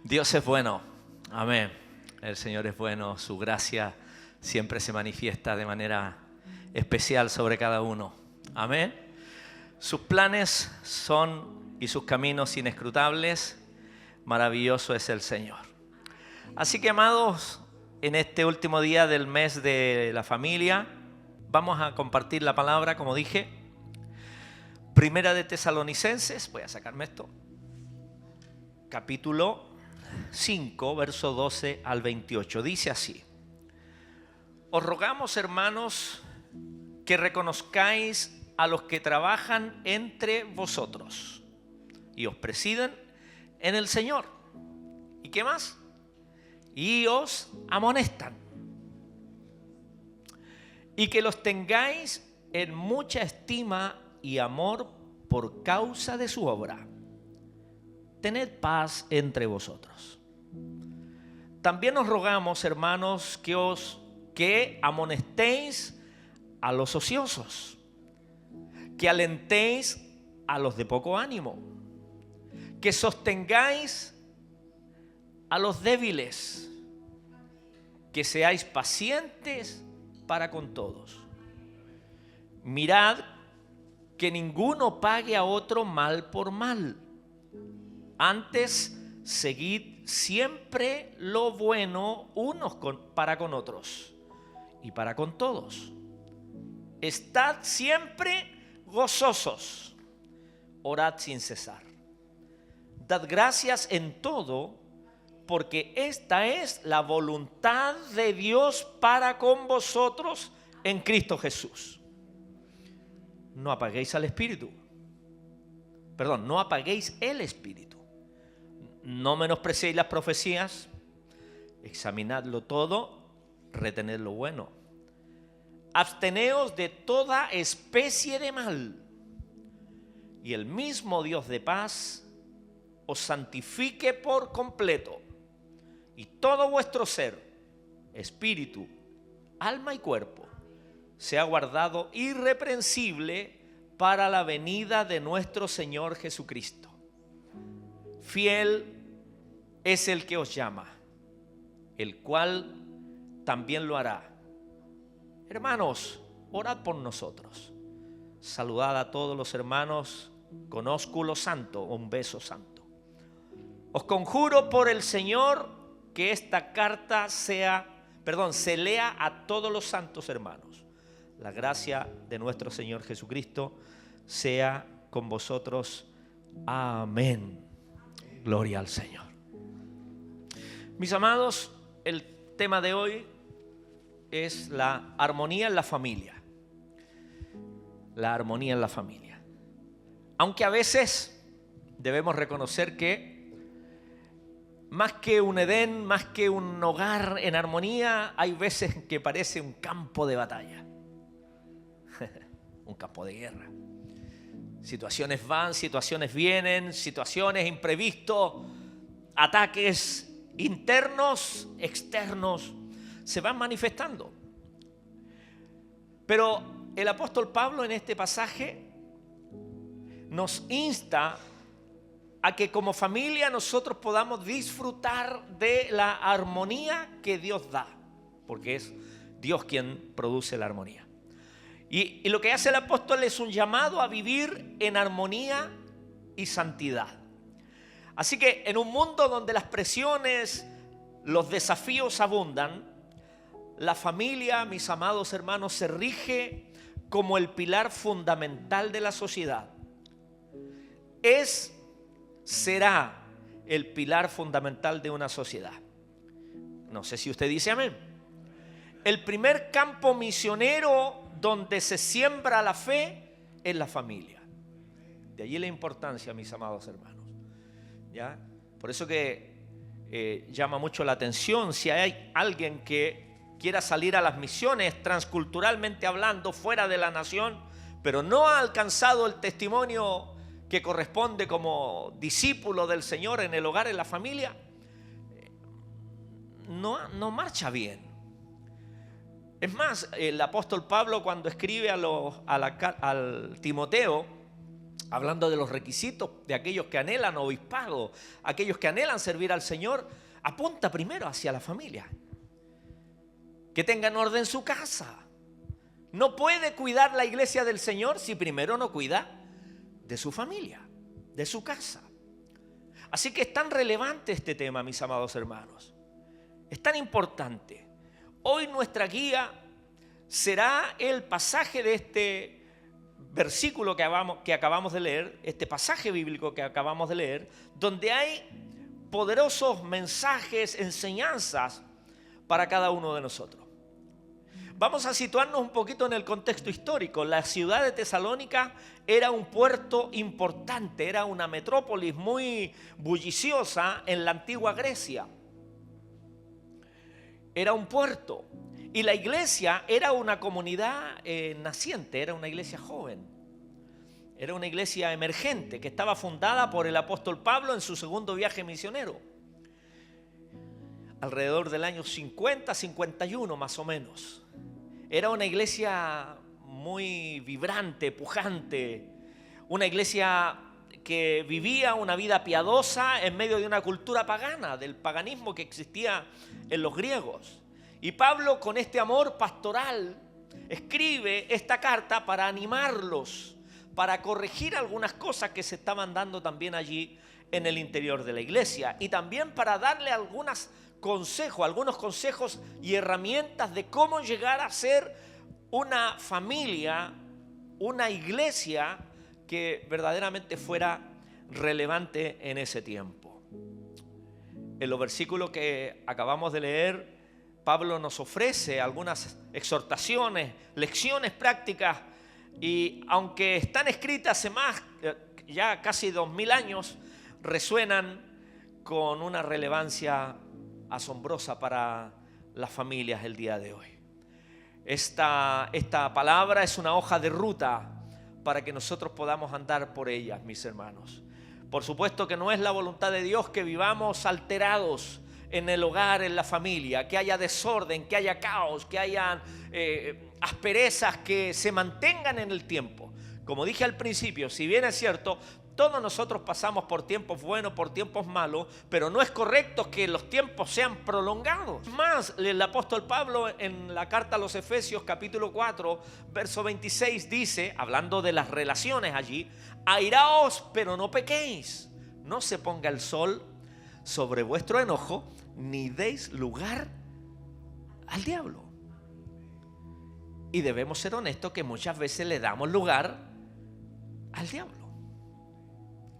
Dios es bueno, amén. El Señor es bueno, su gracia siempre se manifiesta de manera especial sobre cada uno, amén. Sus planes son y sus caminos inescrutables, maravilloso es el Señor. Así que, amados, en este último día del mes de la familia, vamos a compartir la palabra, como dije, Primera de Tesalonicenses, voy a sacarme esto, capítulo 5, verso 12 al 28. Dice así: os rogamos, hermanos, que reconozcáis a los que trabajan entre vosotros y os presiden en el Señor. ¿Y qué más? Y os amonestan. Y que los tengáis en mucha estima y amor por causa de su obra. Tened paz entre vosotros. También os rogamos, hermanos, que amonestéis a los ociosos, que alentéis a los de poco ánimo, que sostengáis a los débiles, que seáis pacientes para con todos. Mirad que ninguno pague a otro mal por mal. Antes, seguid siempre lo bueno unos para con otros y para con todos. Estad siempre gozosos. Orad sin cesar. Dad gracias en todo, porque esta es la voluntad de Dios para con vosotros en Cristo Jesús. No apaguéis al Espíritu. Perdón, no apaguéis el Espíritu. No menospreciéis las profecías, examinadlo todo, retened lo bueno. Absteneos de toda especie de mal, y el mismo Dios de paz os santifique por completo, y todo vuestro ser, espíritu, alma y cuerpo, sea guardado irreprensible para la venida de nuestro Señor Jesucristo. Fiel es el que os llama, el cual también lo hará. Hermanos, orad por nosotros. Saludad a todos los hermanos con ósculo santo, un beso santo. Os conjuro por el Señor que esta carta se lea a todos los santos hermanos. La gracia de nuestro Señor Jesucristo sea con vosotros. Amén. Gloria al Señor. Mis amados, el tema de hoy es la armonía en la familia. La armonía en la familia. Aunque a veces debemos reconocer que más que un Edén, más que un hogar en armonía, hay veces que parece un campo de batalla. Un campo de guerra. Situaciones van, situaciones vienen, situaciones imprevistos, ataques internos, externos, se van manifestando. Pero el apóstol Pablo en este pasaje nos insta a que como familia nosotros podamos disfrutar de la armonía que Dios da, porque es Dios quien produce la armonía. Y lo que hace el apóstol es un llamado a vivir en armonía y santidad. Así que en un mundo donde las presiones, los desafíos abundan, la familia, mis amados hermanos, se rige como el pilar fundamental de la sociedad. Será el pilar fundamental de una sociedad. No sé si usted dice amén. El primer campo misionero donde se siembra la fe es la familia. De allí la importancia, mis amados hermanos. ¿Ya? Por eso que llama mucho la atención si hay alguien que quiera salir a las misiones transculturalmente hablando fuera de la nación, pero no ha alcanzado el testimonio que corresponde como discípulo del Señor en el hogar, en la familia, no marcha bien. Es más, el apóstol Pablo, cuando escribe al Timoteo, hablando de los requisitos de aquellos que anhelan obispado, aquellos que anhelan servir al Señor, apunta primero hacia la familia. Que tengan orden su casa. No puede cuidar la iglesia del Señor si primero no cuida de su familia, de su casa. Así que es tan relevante este tema, mis amados hermanos. Es tan importante. Hoy nuestra guía será el pasaje de este versículo que acabamos de leer, este pasaje bíblico que acabamos de leer, donde hay poderosos mensajes, enseñanzas para cada uno de nosotros. Vamos a situarnos un poquito en el contexto histórico. La ciudad de Tesalónica era un puerto importante, era una metrópolis muy bulliciosa en la antigua Grecia. Era un puerto y la iglesia era una comunidad naciente, era una iglesia joven. Era una iglesia emergente que estaba fundada por el apóstol Pablo en su segundo viaje misionero. Alrededor del año 50, 51 más o menos. Era una iglesia muy vibrante, pujante, una iglesia que vivía una vida piadosa en medio de una cultura pagana, del paganismo que existía en los griegos. Y Pablo, con este amor pastoral, escribe esta carta para animarlos, para corregir algunas cosas que se estaban dando también allí en el interior de la iglesia, y también para darle algunos consejos y herramientas de cómo llegar a ser una familia, una iglesia que verdaderamente fuera relevante en ese tiempo. En los versículos que acabamos de leer, Pablo nos ofrece algunas exhortaciones, lecciones prácticas, y aunque están escritas hace ya casi 2000 años, resuenan con una relevancia asombrosa para las familias el día de hoy. Esta palabra es una hoja de ruta para que nosotros podamos andar por ellas, mis hermanos. Por supuesto que no es la voluntad de Dios que vivamos alterados en el hogar, en la familia, que haya desorden, que haya caos, que haya asperezas que se mantengan en el tiempo. Como dije al principio, si bien es cierto, todos nosotros pasamos por tiempos buenos, por tiempos malos, pero no es correcto que los tiempos sean prolongados. Más, el apóstol Pablo en la carta a los Efesios capítulo 4, verso 26 dice, hablando de las relaciones allí, airaos, pero no pequéis, no se ponga el sol sobre vuestro enojo, ni deis lugar al diablo. Y debemos ser honestos que muchas veces le damos lugar al diablo.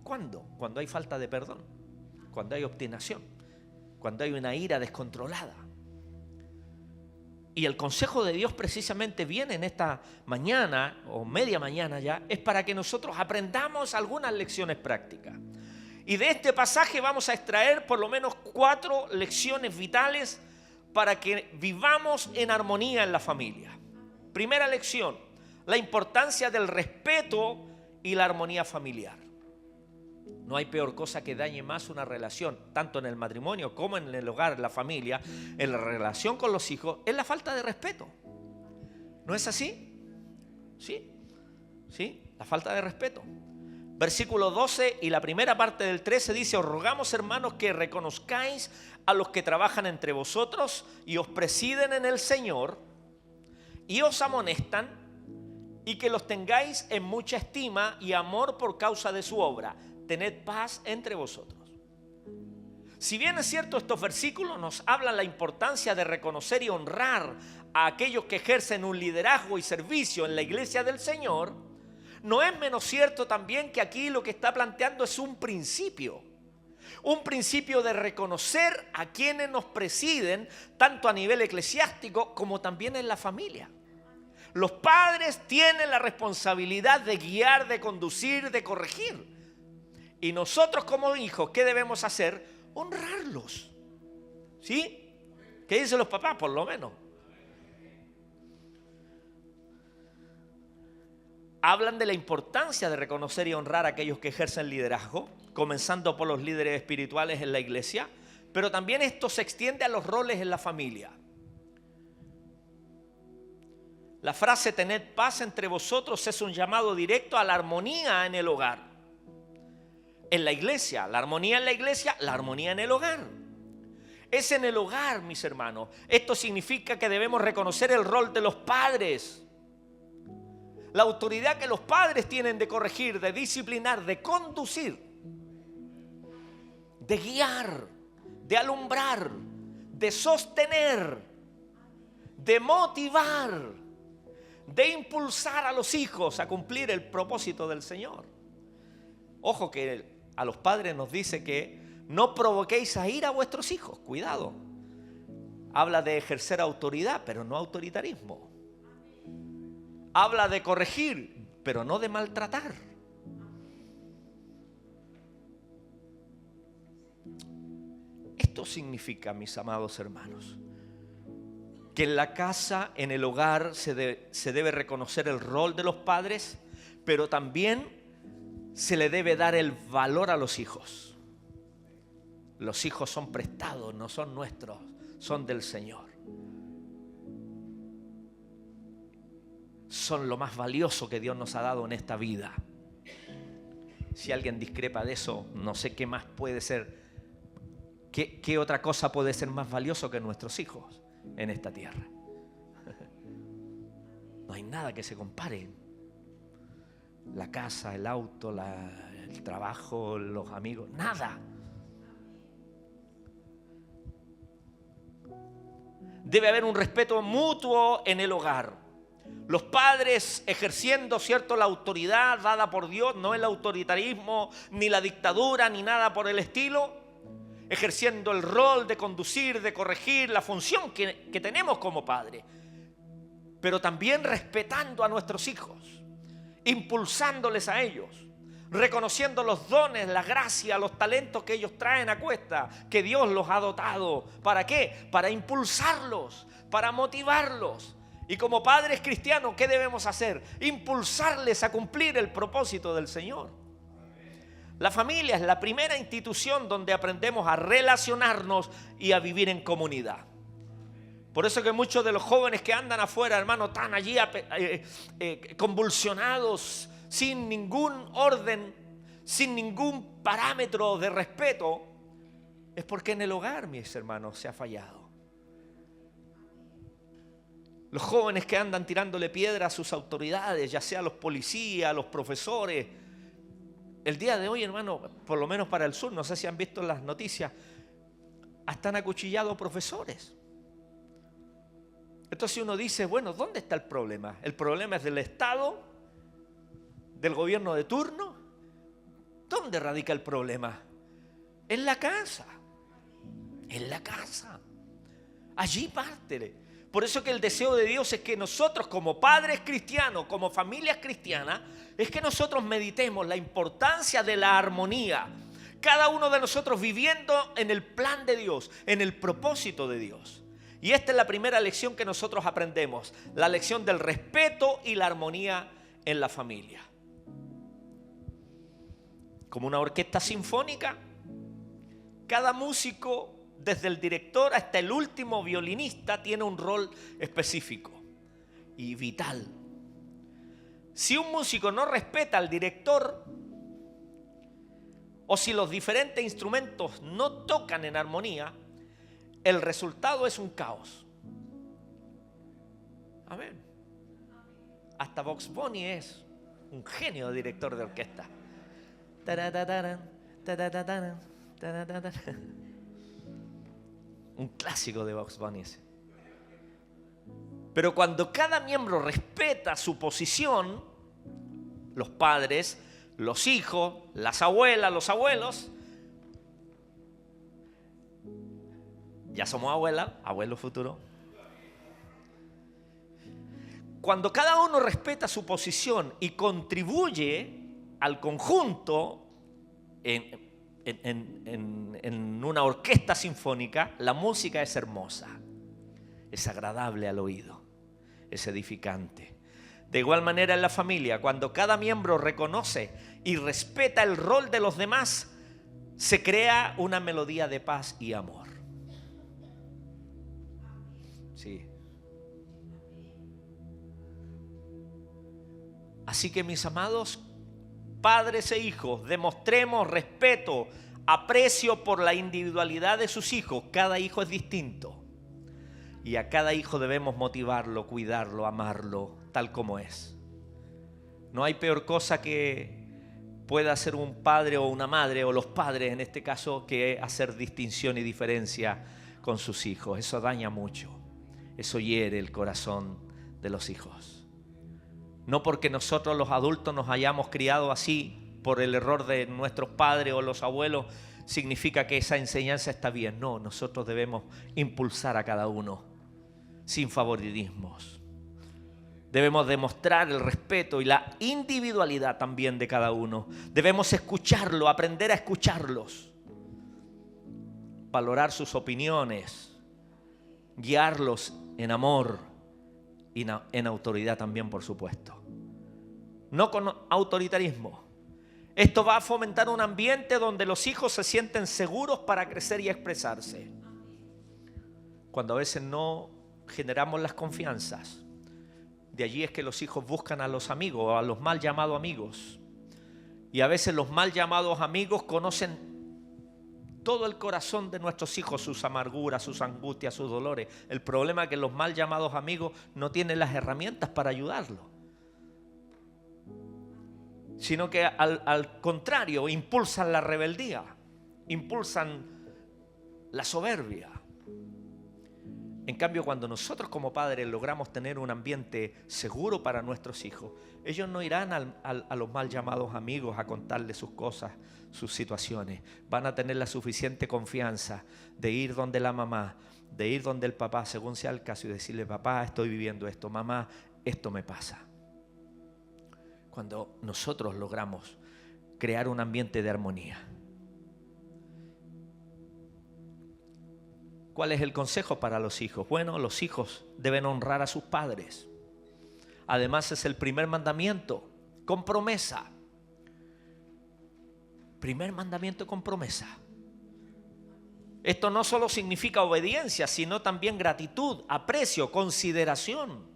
¿Cuándo? Cuando hay falta de perdón, cuando hay obstinación, cuando hay una ira descontrolada. Y el consejo de Dios precisamente viene en esta mañana o media mañana ya, es para que nosotros aprendamos algunas lecciones prácticas. Y de este pasaje vamos a extraer por lo menos 4 lecciones vitales para que vivamos en armonía en la familia. Primera lección, la importancia del respeto y la armonía familiar. No hay peor cosa que dañe más una relación, tanto en el matrimonio como en el hogar, en la familia, en la relación con los hijos, es la falta de respeto. ¿No es así? Sí, la falta de respeto. Versículo 12 y la primera parte del 13 dice, os rogamos, hermanos, que reconozcáis a los que trabajan entre vosotros y os presiden en el Señor y os amonestan, y que los tengáis en mucha estima y amor por causa de su obra. Tened paz entre vosotros. Si bien es cierto, estos versículos nos hablan la importancia de reconocer y honrar a aquellos que ejercen un liderazgo y servicio en la iglesia del Señor, no es menos cierto también que aquí lo que está planteando es un principio de reconocer a quienes nos presiden, tanto a nivel eclesiástico como también en la familia. Los padres tienen la responsabilidad de guiar, de conducir, de corregir. Y nosotros como hijos, ¿qué debemos hacer? Honrarlos. ¿Sí? ¿Qué dicen los papás? Por lo menos. Hablan de la importancia de reconocer y honrar a aquellos que ejercen liderazgo, comenzando por los líderes espirituales en la iglesia, pero también esto se extiende a los roles en la familia. La frase tened paz entre vosotros es un llamado directo a la armonía en el hogar. En la iglesia, la armonía en la iglesia, la armonía en el hogar. Es en el hogar, mis hermanos. Esto significa que debemos reconocer el rol de los padres. La autoridad que los padres tienen de corregir, de disciplinar, de conducir, de guiar, de alumbrar, de sostener, de motivar, de impulsar a los hijos a cumplir el propósito del Señor. Ojo que a los padres nos dice que no provoquéis a ira a vuestros hijos. Cuidado. Habla de ejercer autoridad, pero no autoritarismo. Habla de corregir, pero no de maltratar. Esto significa, mis amados hermanos, que en la casa, en el hogar, se debe reconocer el rol de los padres, pero también se le debe dar el valor a los hijos. Los hijos son prestados, no son nuestros, son del Señor. Son lo más valioso que Dios nos ha dado en esta vida. Si alguien discrepa de eso, no sé qué más puede ser. ¿Qué otra cosa puede ser más valioso que nuestros hijos en esta tierra? No hay nada que se compare. La casa, el auto, el trabajo, los amigos, nada. Debe haber un respeto mutuo en el hogar. Los padres ejerciendo, ¿cierto?, la autoridad dada por Dios, no el autoritarismo, ni la dictadura, ni nada por el estilo. Ejerciendo el rol de conducir, de corregir, la función que tenemos como padres. Pero también respetando a nuestros hijos, impulsándoles a ellos, reconociendo los dones, la gracia, los talentos que ellos traen a cuesta, que Dios los ha dotado. ¿Para qué? Para impulsarlos, para motivarlos. Y como padres cristianos, ¿qué debemos hacer? Impulsarles a cumplir el propósito del Señor. La familia es la primera institución donde aprendemos a relacionarnos y a vivir en comunidad. Por eso que muchos de los jóvenes que andan afuera, hermano, están allí convulsionados, sin ningún orden, sin ningún parámetro de respeto, es porque en el hogar, mis hermanos, se ha fallado. Los jóvenes que andan tirándole piedra a sus autoridades, ya sea los policías, los profesores. El día de hoy, hermano, por lo menos para el sur, no sé si han visto las noticias, hasta han acuchillado profesores. Entonces uno dice, bueno, ¿dónde está el problema? ¿El problema es del Estado? ¿Del gobierno de turno? ¿Dónde radica el problema? En la casa. En la casa. Allí parte. Por eso que el deseo de Dios es que nosotros como padres cristianos, como familias cristianas, es que nosotros meditemos la importancia de la armonía. Cada uno de nosotros viviendo en el plan de Dios, en el propósito de Dios. Y esta es la primera lección que nosotros aprendemos, la lección del respeto y la armonía en la familia. Como una orquesta sinfónica, cada músico, desde el director hasta el último violinista, tiene un rol específico y vital. Si un músico no respeta al director, o si los diferentes instrumentos no tocan en armonía, el resultado es un caos. Amén. Hasta Bugs Bunny es un genio de director de orquesta. Un clásico de Bugs Bunny ese. Pero cuando cada miembro respeta su posición, los padres, los hijos, las abuelas, los abuelos, ya somos abuelas, abuelos futuros. Cuando cada uno respeta su posición y contribuye al conjunto en una orquesta sinfónica, la música es hermosa, es agradable al oído, es edificante. De igual manera en la familia, cuando cada miembro reconoce y respeta el rol de los demás, se crea una melodía de paz y amor. Sí. Así que, mis amados padres e hijos, demostremos respeto, aprecio por la individualidad de sus hijos. Cada hijo es distinto y a cada hijo debemos motivarlo, cuidarlo, amarlo tal como es. No hay peor cosa que pueda hacer un padre o una madre, o los padres en este caso, que hacer distinción y diferencia con sus hijos. Eso daña mucho, eso hiere el corazón de los hijos. No porque nosotros los adultos nos hayamos criado así por el error de nuestros padres o los abuelos, significa que esa enseñanza está bien. No, nosotros debemos impulsar a cada uno sin favoritismos. Debemos demostrar el respeto y la individualidad también de cada uno. Debemos escucharlo, aprender a escucharlos, valorar sus opiniones, guiarlos en amor y en autoridad también, por supuesto. No con autoritarismo. Esto va a fomentar un ambiente donde los hijos se sienten seguros para crecer y expresarse. Cuando a veces no generamos las confianzas, de allí es que los hijos buscan a los amigos, o a los mal llamados amigos. Y a veces los mal llamados amigos conocen todo el corazón de nuestros hijos, sus amarguras, sus angustias, sus dolores. El problema es que los mal llamados amigos no tienen las herramientas para ayudarlo, sino que al contrario, impulsan la rebeldía, impulsan la soberbia. En cambio, cuando nosotros como padres logramos tener un ambiente seguro para nuestros hijos, ellos no irán a los mal llamados amigos a contarles sus cosas, sus situaciones. Van a tener la suficiente confianza de ir donde la mamá, de ir donde el papá, según sea el caso, y decirle: papá, estoy viviendo esto, mamá, esto me pasa. Cuando nosotros logramos crear un ambiente de armonía. ¿Cuál es el consejo para los hijos? Bueno, los hijos deben honrar a sus padres. Además, es el primer mandamiento, con promesa. Primer mandamiento con promesa. Esto no solo significa obediencia, sino también gratitud, aprecio, consideración.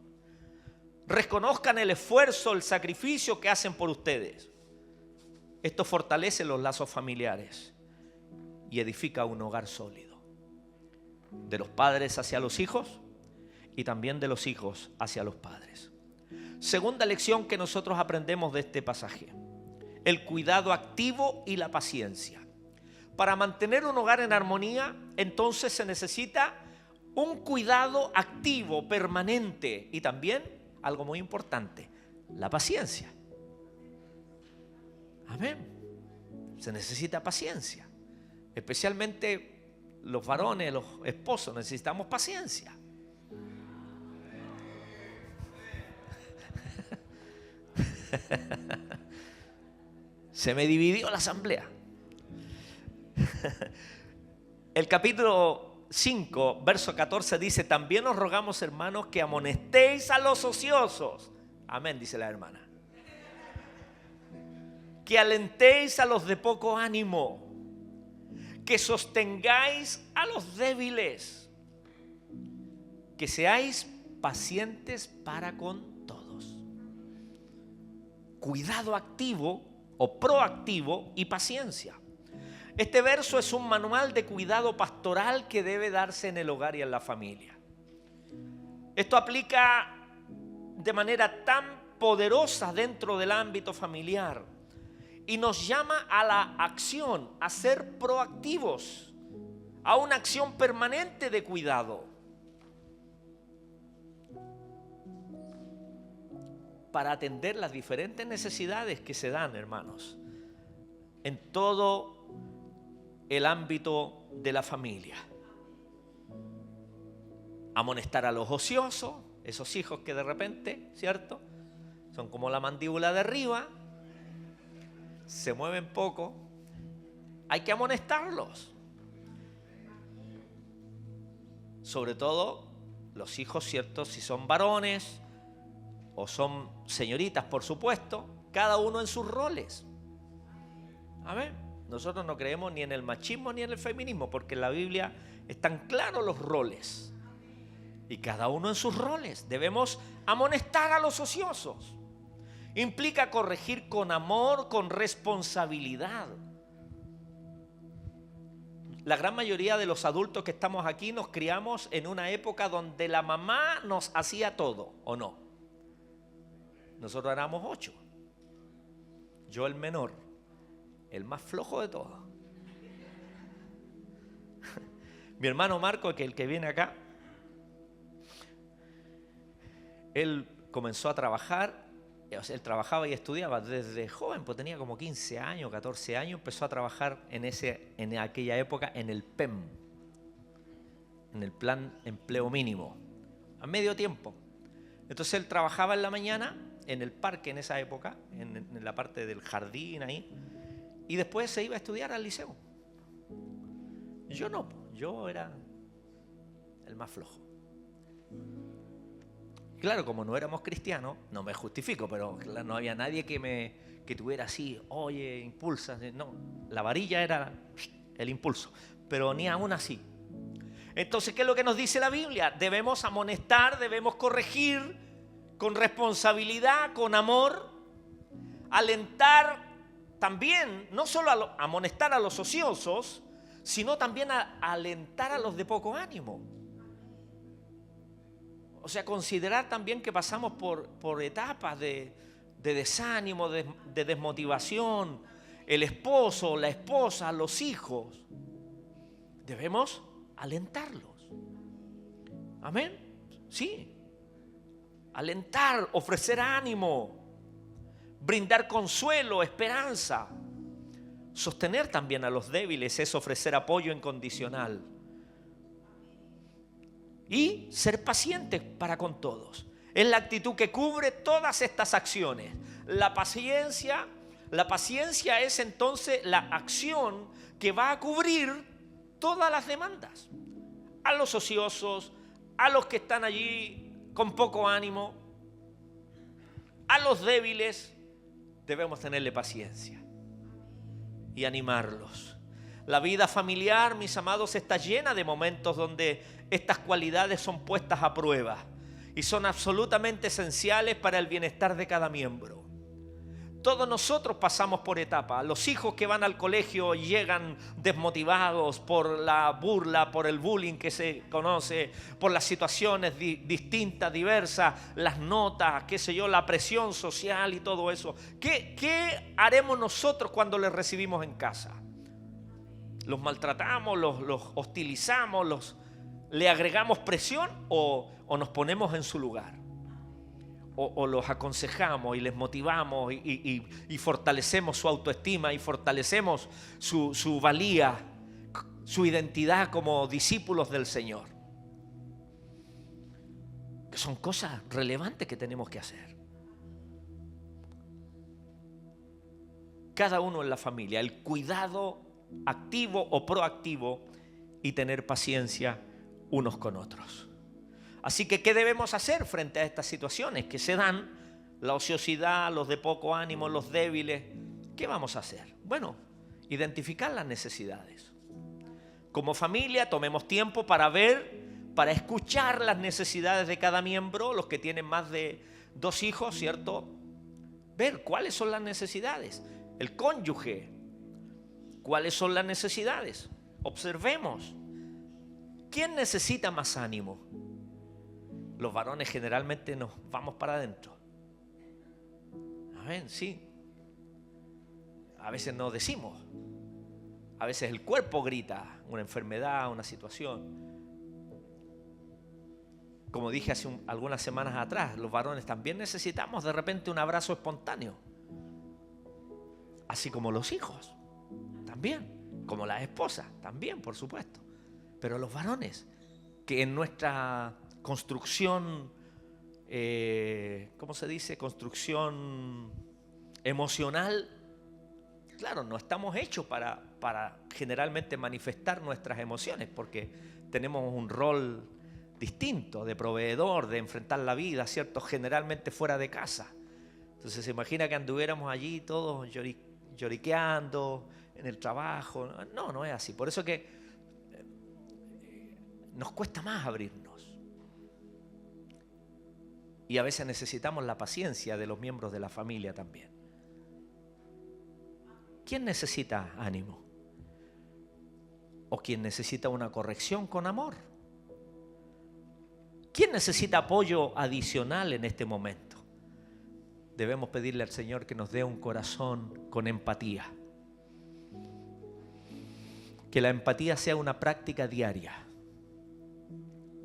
Reconozcan el esfuerzo, el sacrificio que hacen por ustedes. Esto fortalece los lazos familiares y edifica un hogar sólido. De los padres hacia los hijos y también de los hijos hacia los padres. Segunda lección que nosotros aprendemos de este pasaje: el cuidado activo y la paciencia. Para mantener un hogar en armonía, entonces se necesita un cuidado activo, permanente, y también, algo muy importante, la paciencia. Amén. Se necesita paciencia, especialmente los varones, los esposos, necesitamos paciencia. Se me dividió la asamblea. El capítulo 5, verso 14 dice: también os rogamos, hermanos, que amonestéis a los ociosos. Amén, dice la hermana. Que alentéis a los de poco ánimo, que sostengáis a los débiles, que seáis pacientes para con todos. Cuidado activo o proactivo y paciencia. Este verso es un manual de cuidado pastoral que debe darse en el hogar y en la familia. Esto aplica de manera tan poderosa dentro del ámbito familiar y nos llama a la acción, a ser proactivos, a una acción permanente de cuidado. Para atender las diferentes necesidades que se dan, hermanos, en todo el ámbito de la familia. Amonestar a los ociosos, esos hijos que de repente, ¿cierto?, son como la mandíbula de arriba, se mueven poco. Hay que amonestarlos. Sobre todo los hijos, ¿cierto?, si son varones o son señoritas, por supuesto, cada uno en sus roles. Amén. Nosotros no creemos ni en el machismo ni en el feminismo, porque en la Biblia están claros los roles. Y cada uno en sus roles. Debemos amonestar a los ociosos. Implica corregir con amor, con responsabilidad. La gran mayoría de los adultos que estamos aquí nos criamos en una época donde la mamá nos hacía todo, ¿o no? Nosotros éramos 8. Yo el menor, el más flojo de todos. Mi hermano Marco, que el que viene acá, él comenzó a trabajar, o sea, él trabajaba y estudiaba desde joven, pues tenía como 15 años, 14 años, empezó a trabajar en aquella época en el PEM, en el Plan Empleo Mínimo, a medio tiempo. Entonces él trabajaba en la mañana, en el parque en esa época, en la parte del jardín ahí, y después se iba a estudiar al liceo. Yo no, yo era el más flojo. Claro, como no éramos cristianos, no me justifico, pero claro, no había nadie que tuviera así, oye, impulsa. No, la varilla era el impulso, pero ni aún así. Entonces, ¿qué es lo que nos dice la Biblia? Debemos amonestar, debemos corregir con responsabilidad, con amor, alentar también, no solo amonestar a los ociosos, sino también a alentar a los de poco ánimo. O sea, considerar también que pasamos por etapas de desánimo, de desmotivación. El esposo, la esposa, los hijos. Debemos alentarlos. Amén. Sí. Alentar, ofrecer ánimo, brindar consuelo, esperanza. Sostener también a los débiles es ofrecer apoyo incondicional. Y ser pacientes para con todos. Es la actitud que cubre todas estas acciones. La paciencia es entonces la acción que va a cubrir todas las demandas. A los ociosos, a los que están allí con poco ánimo, a los débiles, debemos tenerle paciencia y animarlos. La vida familiar, mis amados, está llena de momentos donde estas cualidades son puestas a prueba y son absolutamente esenciales para el bienestar de cada miembro. Todos nosotros pasamos por etapas. Los hijos que van al colegio llegan desmotivados por la burla, por el bullying que se conoce, por las situaciones distintas, diversas, las notas, qué sé yo, la presión social y todo eso. ¿Qué haremos nosotros cuando les recibimos en casa? ¿Los maltratamos, los hostilizamos, le agregamos presión o nos ponemos en su lugar? O los aconsejamos y les motivamos y fortalecemos su autoestima y fortalecemos su valía, su identidad como discípulos del Señor. Que son cosas relevantes que tenemos que hacer. Cada uno en la familia, el cuidado activo o proactivo y tener paciencia unos con otros. Así que, ¿qué debemos hacer frente a estas situaciones que se dan? La ociosidad, los de poco ánimo, los débiles. ¿Qué vamos a hacer? Bueno, identificar las necesidades. Como familia, tomemos tiempo para ver, para escuchar las necesidades de cada miembro, los que tienen más de 2 hijos, ¿cierto? Ver cuáles son las necesidades. El cónyuge, ¿cuáles son las necesidades? Observemos. ¿Quién necesita más ánimo? Los varones generalmente nos vamos para adentro. Amén, sí. A veces no decimos. A veces el cuerpo grita, una enfermedad, una situación. Como dije hace algunas semanas atrás, los varones también necesitamos de repente un abrazo espontáneo. Así como los hijos, también. Como las esposas, también, por supuesto. Pero los varones, que en nuestra construcción, ¿cómo se dice? Construcción emocional, claro, no estamos hechos para generalmente manifestar nuestras emociones, porque tenemos un rol distinto de proveedor, de enfrentar la vida, ¿cierto? Generalmente fuera de casa. Entonces se imagina que anduviéramos allí todos lloriqueando en el trabajo. No, no es así. Por eso que nos cuesta más abrirnos. Y a veces necesitamos la paciencia de los miembros de la familia también. ¿Quién necesita ánimo? ¿O quién necesita una corrección con amor? ¿Quién necesita apoyo adicional en este momento? Debemos pedirle al Señor que nos dé un corazón con empatía. Que la empatía sea una práctica diaria.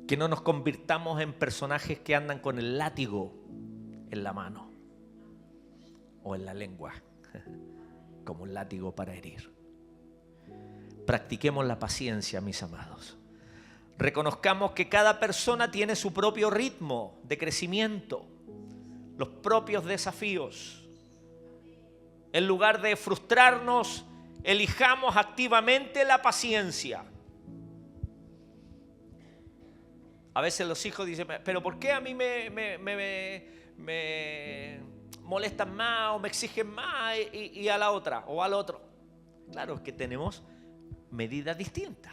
Que no nos convirtamos en personajes que andan con el látigo en la mano o en la lengua, como un látigo para herir. Practiquemos la paciencia, mis amados. Reconozcamos que cada persona tiene su propio ritmo de crecimiento, los propios desafíos. En lugar de frustrarnos, elijamos activamente la paciencia. A veces los hijos dicen, pero ¿por qué a mí me molestan más o me exigen más y a la otra o al otro? Claro, es que tenemos medidas distintas.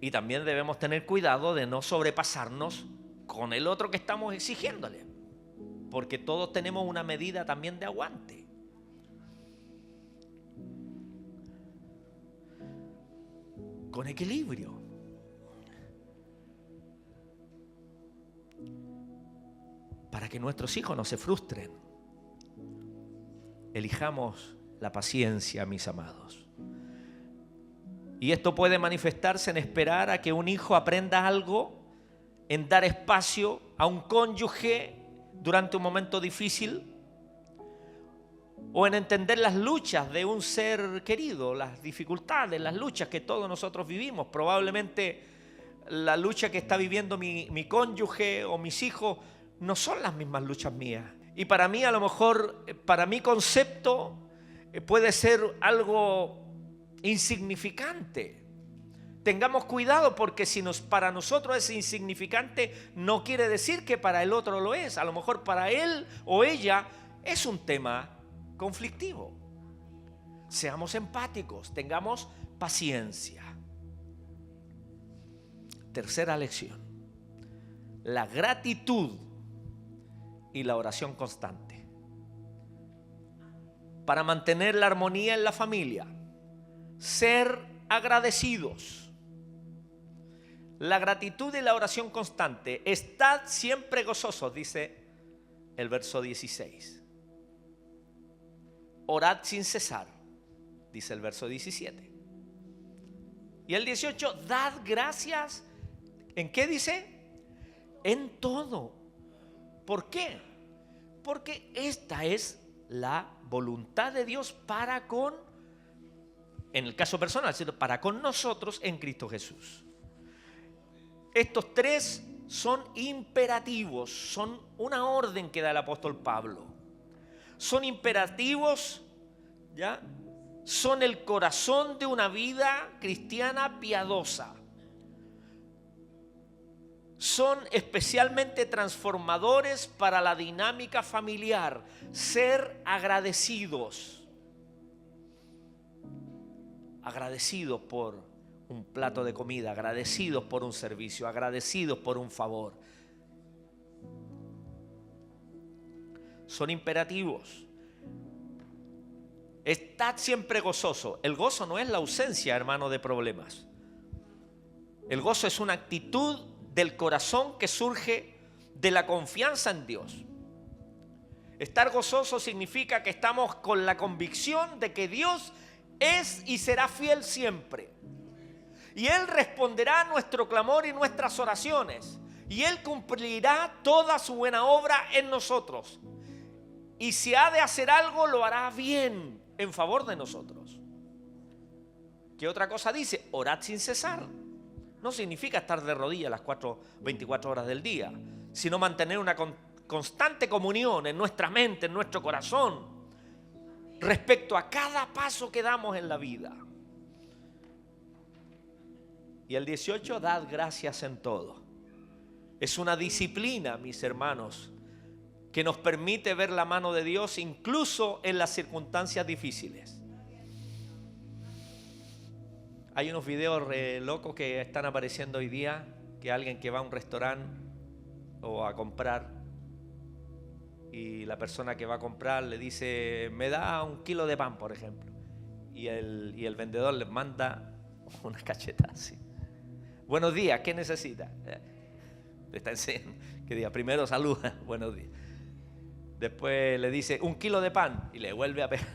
Y también debemos tener cuidado de no sobrepasarnos con el otro que estamos exigiéndole. Porque todos tenemos una medida también de aguante. Con equilibrio. Para que nuestros hijos no se frustren. Elijamos la paciencia, mis amados. Y esto puede manifestarse en esperar a que un hijo aprenda algo, en dar espacio a un cónyuge durante un momento difícil, o en entender las luchas de un ser querido, las dificultades, las luchas que todos nosotros vivimos. Probablemente la lucha que está viviendo mi cónyuge o mis hijos no son las mismas luchas mías. Y para mí, a lo mejor, para mi concepto, puede ser algo insignificante. Tengamos cuidado, porque si para nosotros es insignificante, no quiere decir que para el otro lo es. A lo mejor para él o ella es un tema conflictivo. Seamos empáticos, tengamos paciencia. Tercera lección: la gratitud y la oración constante. Para mantener la armonía en la familia, ser agradecidos. La gratitud y la oración constante. Estad siempre gozosos, dice el verso 16. Orad sin cesar, dice el verso 17. Y el 18, dad gracias. ¿En qué dice? En todo. ¿Por qué? Porque esta es la voluntad de Dios para con, en el caso personal, para con nosotros en Cristo Jesús. Estos tres son imperativos, son una orden que da el apóstol Pablo. Son imperativos, ¿ya? Son el corazón de una vida cristiana piadosa. Son especialmente transformadores para la dinámica familiar. Ser agradecidos. Agradecidos por un plato de comida, agradecidos por un servicio, agradecidos por un favor. Son imperativos. Estad siempre gozoso. El gozo no es la ausencia, hermano, de problemas. El gozo es una actitud del corazón que surge de la confianza en Dios. Estar gozoso significa que estamos con la convicción de que Dios es y será fiel siempre. Y Él responderá a nuestro clamor y nuestras oraciones. Y Él cumplirá toda su buena obra en nosotros. Y si ha de hacer algo, lo hará bien en favor de nosotros. ¿Qué otra cosa dice? Orad sin cesar. No significa estar de rodillas las 24 horas del día, sino mantener una constante comunión en nuestra mente, en nuestro corazón, respecto a cada paso que damos en la vida. Y el 18, dad gracias en todo. Es una disciplina, mis hermanos, que nos permite ver la mano de Dios incluso en las circunstancias difíciles. Hay unos videos locos que están apareciendo hoy día, que alguien que va a un restaurante o a comprar, y la persona que va a comprar le dice, me da 1 kilo de pan, por ejemplo, y el vendedor les manda una cacheta así. Buenos días, ¿qué necesita? Le está enseñando que diga, primero saluda, buenos días. Después le dice 1 kilo de pan y le vuelve a pegar.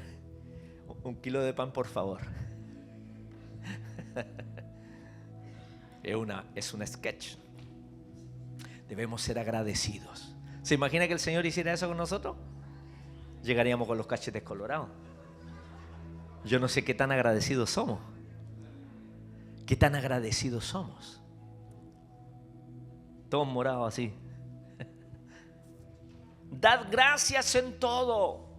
1 kilo de pan, por favor. Es un sketch. Debemos ser agradecidos. ¿Se imagina que el Señor hiciera eso con nosotros? Llegaríamos con los cachetes colorados. Yo no sé qué tan agradecidos somos. ¿Qué tan agradecidos somos? Todos morados así. Dad gracias en todo.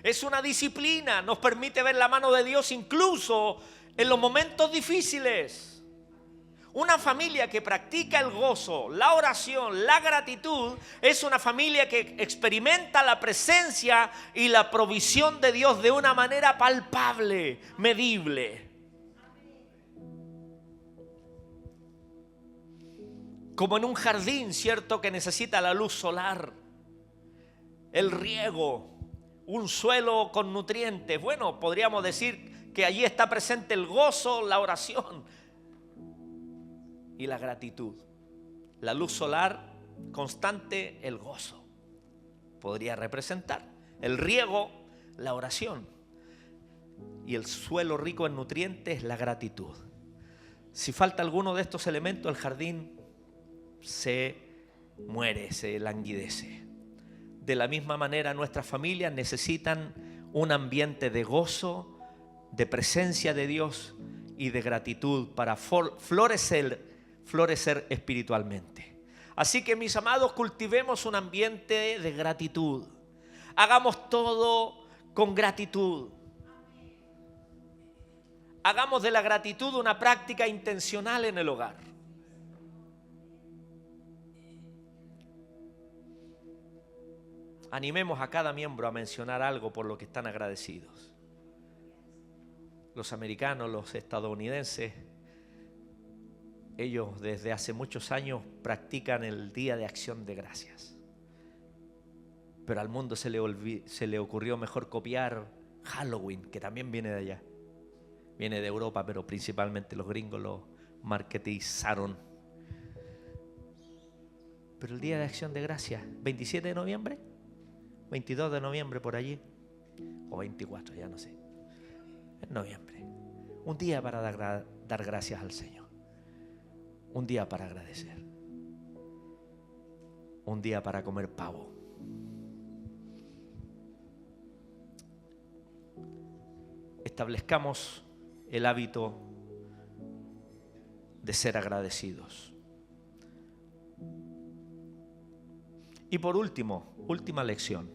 Es una disciplina. Nos permite ver la mano de Dios incluso en los momentos difíciles. Una familia que practica el gozo, la oración, la gratitud, es una familia que experimenta la presencia y la provisión de Dios de una manera palpable, medible. Como en un jardín, ¿cierto?, que necesita la luz solar, el riego, un suelo con nutrientes. Bueno, podríamos decir que allí está presente el gozo, la oración y la gratitud. La luz solar constante, el gozo. Podría representar el riego, la oración, y el suelo rico en nutrientes, la gratitud. Si falta alguno de estos elementos, el jardín se muere, se languidece. De la misma manera, nuestras familias necesitan un ambiente de gozo, de presencia de Dios y de gratitud para florecer espiritualmente. Así que, mis amados, cultivemos un ambiente de gratitud. Hagamos todo con gratitud. Hagamos de la gratitud una práctica intencional en el hogar. Animemos a cada miembro a mencionar algo por lo que están agradecidos. Los americanos, los estadounidenses, ellos desde hace muchos años practican el Día de Acción de Gracias. Pero al mundo se le ocurrió mejor copiar Halloween, que también viene de allá. Viene de Europa, pero principalmente los gringos lo marketizaron. Pero el Día de Acción de Gracias, 27 de noviembre, 22 de noviembre por allí, o 24, ya no sé. En noviembre. Un día para dar gracias al Señor. Un día para agradecer. Un día para comer pavo. Establezcamos el hábito de ser agradecidos. Y por último, última lección.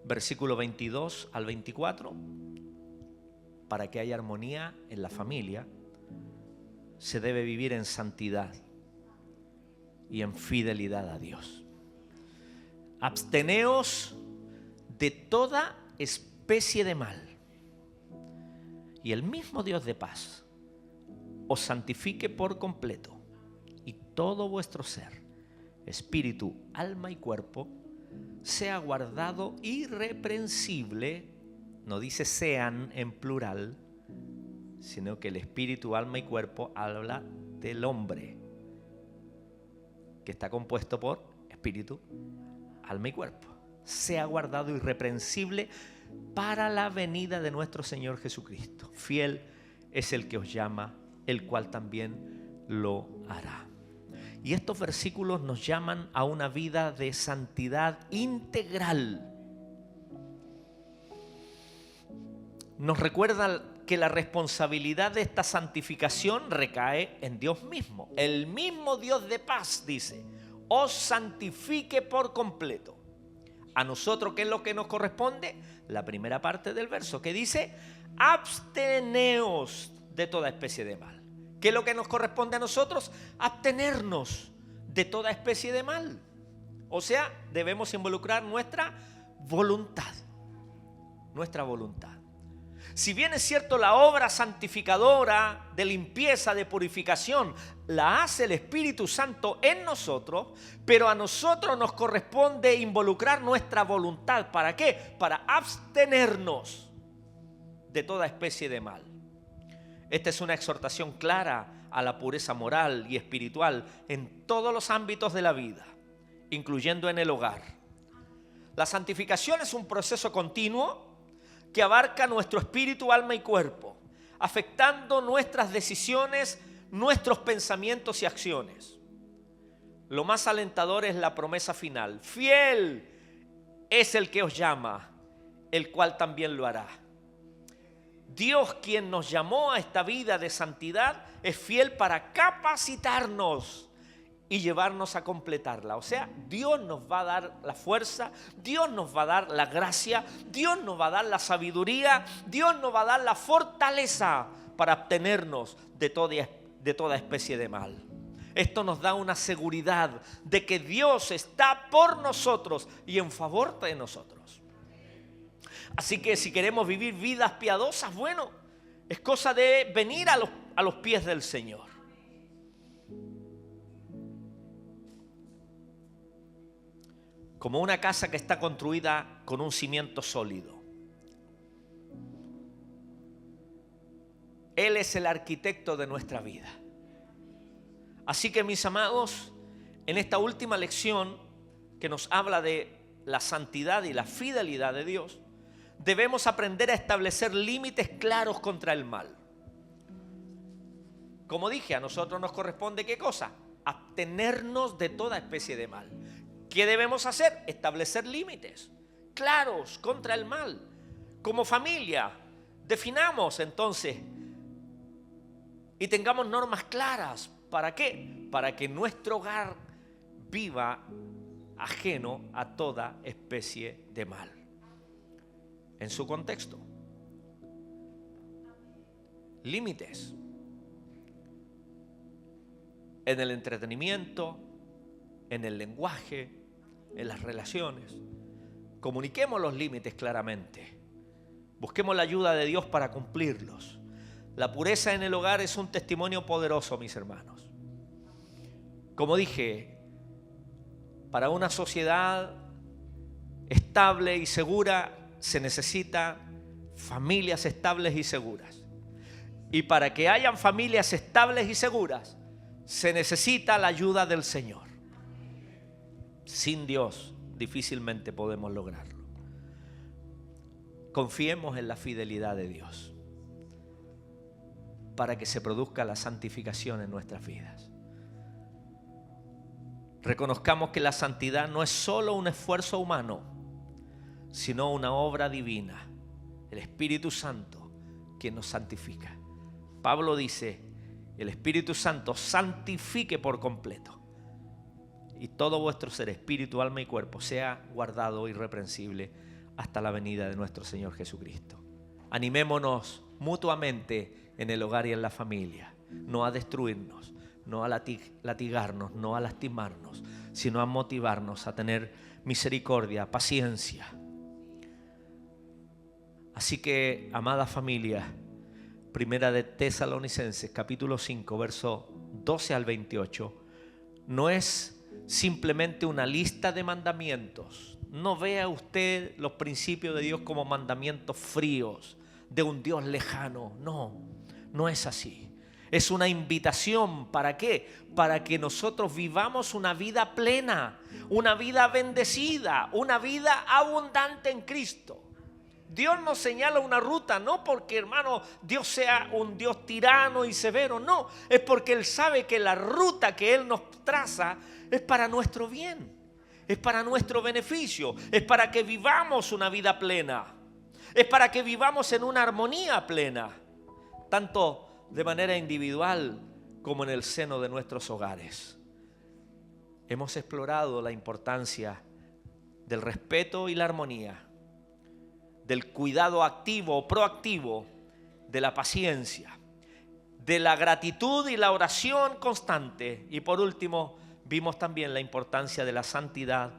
Versículo 22 al 24. Para que haya armonía en la familia, se debe vivir en santidad y en fidelidad a Dios. Absteneos de toda especie de mal, y el mismo Dios de paz os santifique por completo, y todo vuestro ser, espíritu, alma y cuerpo, sea guardado irreprensible. No dice sean en plural, sino que el espíritu, alma y cuerpo habla del hombre, que está compuesto por espíritu, alma y cuerpo. Sea guardado irreprensible para la venida de nuestro Señor Jesucristo. Fiel es el que os llama, el cual también lo hará. Y estos versículos nos llaman a una vida de santidad integral. Nos recuerda que la responsabilidad de esta santificación recae en Dios mismo. El mismo Dios de paz dice, os santifique por completo. A nosotros, ¿qué es lo que nos corresponde? La primera parte del verso que dice, absteneos de toda especie de mal. ¿Qué es lo que nos corresponde a nosotros? Abstenernos de toda especie de mal. O sea, debemos involucrar nuestra voluntad. Nuestra voluntad. Si bien es cierto, la obra santificadora de limpieza, de purificación, la hace el Espíritu Santo en nosotros, pero a nosotros nos corresponde involucrar nuestra voluntad. ¿Para qué? Para abstenernos de toda especie de mal. Esta es una exhortación clara a la pureza moral y espiritual en todos los ámbitos de la vida, incluyendo en el hogar. La santificación es un proceso continuo que abarca nuestro espíritu, alma y cuerpo, afectando nuestras decisiones, nuestros pensamientos y acciones. Lo más alentador es la promesa final: fiel es el que os llama, el cual también lo hará. Dios, quien nos llamó a esta vida de santidad, es fiel para capacitarnos y llevarnos a completarla. O sea, Dios nos va a dar la fuerza, Dios nos va a dar la gracia, Dios nos va a dar la sabiduría, Dios nos va a dar la fortaleza para abstenernos de toda especie de mal. Esto nos da una seguridad de que Dios está por nosotros y en favor de nosotros. Así que si queremos vivir vidas piadosas, bueno, es cosa de venir a los pies del Señor. Como una casa que está construida con un cimiento sólido. Él es el arquitecto de nuestra vida. Así que, mis amados, en esta última lección que nos habla de la santidad y la fidelidad de Dios, debemos aprender a establecer límites claros contra el mal. Como dije, a nosotros nos corresponde, ¿qué cosa? Abstenernos de toda especie de mal. ¿Qué debemos hacer? Establecer límites claros contra el mal. Como familia, definamos entonces y tengamos normas claras. ¿Para qué? Para que nuestro hogar viva ajeno a toda especie de mal. En su contexto. Límites. En el entretenimiento, en el lenguaje, en las relaciones. Comuniquemos los límites claramente. Busquemos la ayuda de Dios para cumplirlos. La pureza en el hogar es un testimonio poderoso, mis hermanos. Como dije, para una sociedad estable y segura se necesitan familias estables y seguras. Y para que hayan familias estables y seguras, se necesita la ayuda del Señor. Sin Dios difícilmente podemos lograrlo. Confiemos en la fidelidad de Dios para que se produzca la santificación en nuestras vidas. Reconozcamos que la santidad no es solo un esfuerzo humano, sino una obra divina, el Espíritu Santo quien nos santifica. Pablo dice: el Espíritu Santo santifique por completo, y todo vuestro ser, espíritu, alma y cuerpo, sea guardado irreprensible hasta la venida de nuestro Señor Jesucristo. Animémonos mutuamente en el hogar y en la familia, no a destruirnos, no a latigarnos, no a lastimarnos, sino a motivarnos a tener misericordia, paciencia. Así que, amada familia, Primera de Tesalonicenses, capítulo 5, versos 12 al 28, no es simplemente una lista de mandamientos. No vea usted los principios de Dios como mandamientos fríos de un Dios lejano. No, no es así. Es una invitación. ¿Para qué? Para que nosotros vivamos una vida plena, una vida bendecida, una vida abundante en Cristo. Dios nos señala una ruta, no porque, hermano, Dios sea un Dios tirano y severo, no. Es porque Él sabe que la ruta que Él nos traza es para nuestro bien, es para nuestro beneficio, es para que vivamos una vida plena, es para que vivamos en una armonía plena, tanto de manera individual como en el seno de nuestros hogares. Hemos explorado la importancia del respeto y la armonía, del cuidado activo o proactivo, de la paciencia, de la gratitud y la oración constante. Y por último, vimos también la importancia de la santidad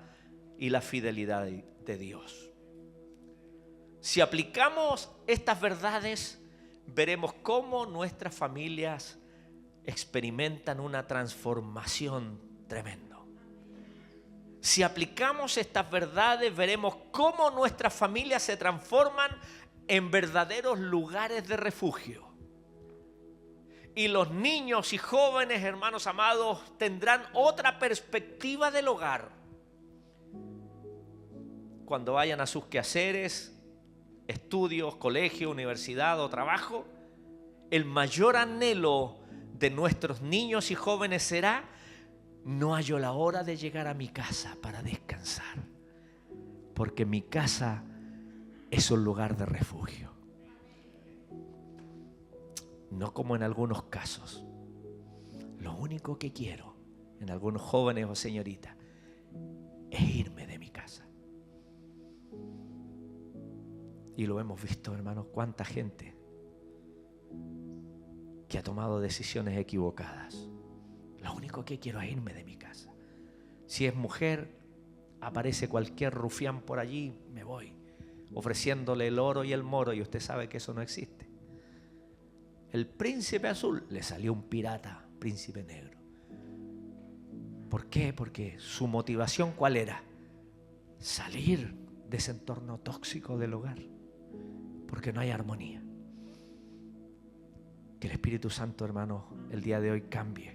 y la fidelidad de Dios. Si aplicamos estas verdades, veremos cómo nuestras familias experimentan una transformación tremenda. Si aplicamos estas verdades, veremos cómo nuestras familias se transforman en verdaderos lugares de refugio. Y los niños y jóvenes, hermanos amados, tendrán otra perspectiva del hogar. Cuando vayan a sus quehaceres, estudios, colegio, universidad o trabajo, el mayor anhelo de nuestros niños y jóvenes será: no hallo la hora de llegar a mi casa para descansar, porque mi casa es un lugar de refugio. No como en algunos casos. Lo único que quiero, en algunos jóvenes o señoritas, es irme de mi casa. Y lo hemos visto, hermanos, cuánta gente que ha tomado decisiones equivocadas. Lo único que quiero es irme de mi casa. Si es mujer, aparece cualquier rufián por allí, me voy, ofreciéndole el oro y el moro, y usted sabe que eso no existe. El príncipe azul, le salió un pirata, príncipe negro. ¿Por qué? Porque su motivación, ¿cuál era? Salir de ese entorno tóxico del hogar, porque no hay armonía. Que el Espíritu Santo, hermano, el día de hoy cambie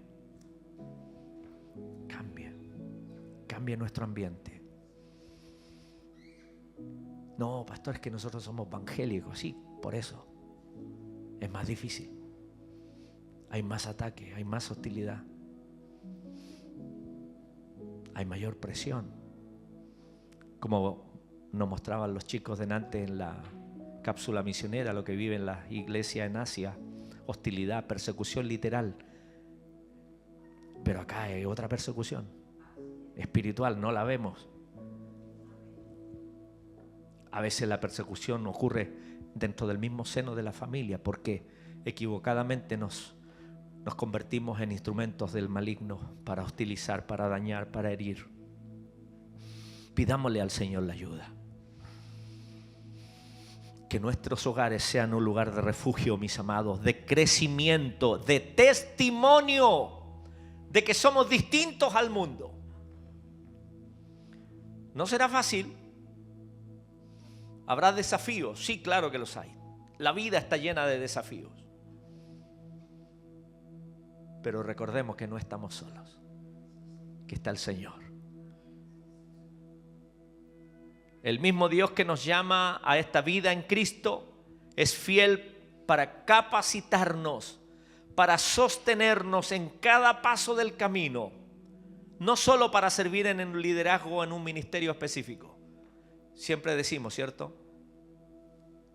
nuestro ambiente. No, pastor, es que nosotros somos evangélicos. Sí, por eso es más difícil. Hay más ataque, hay más hostilidad, hay mayor presión. Como nos mostraban los chicos delante en la cápsula misionera, lo que vive en las iglesias en Asia: hostilidad, persecución literal. Pero acá hay otra persecución espiritual, no la vemos. A veces la persecución ocurre dentro del mismo seno de la familia, porque equivocadamente nos convertimos en instrumentos del maligno para hostilizar, para dañar, para herir. Pidámosle al Señor la ayuda. Que nuestros hogares sean un lugar de refugio, mis amados, de crecimiento, de testimonio de que somos distintos al mundo. No será fácil. ¿Habrá desafíos? Sí, claro que los hay. La vida está llena de desafíos. Pero recordemos que no estamos solos, que está el Señor. El mismo Dios que nos llama a esta vida en Cristo es fiel para capacitarnos, para sostenernos en cada paso del camino, no solo para servir en un liderazgo o en un ministerio específico. Siempre decimos, ¿cierto?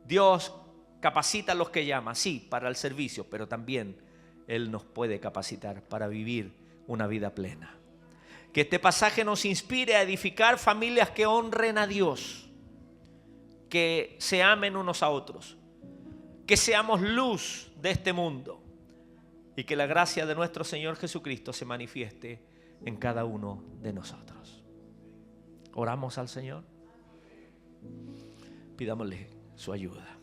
Dios capacita a los que llama, sí, para el servicio, pero también Él nos puede capacitar para vivir una vida plena. Que este pasaje nos inspire a edificar familias que honren a Dios, que se amen unos a otros, que seamos luz de este mundo y que la gracia de nuestro Señor Jesucristo se manifieste en cada uno de nosotros. Oramos al Señor. Pidámosle su ayuda.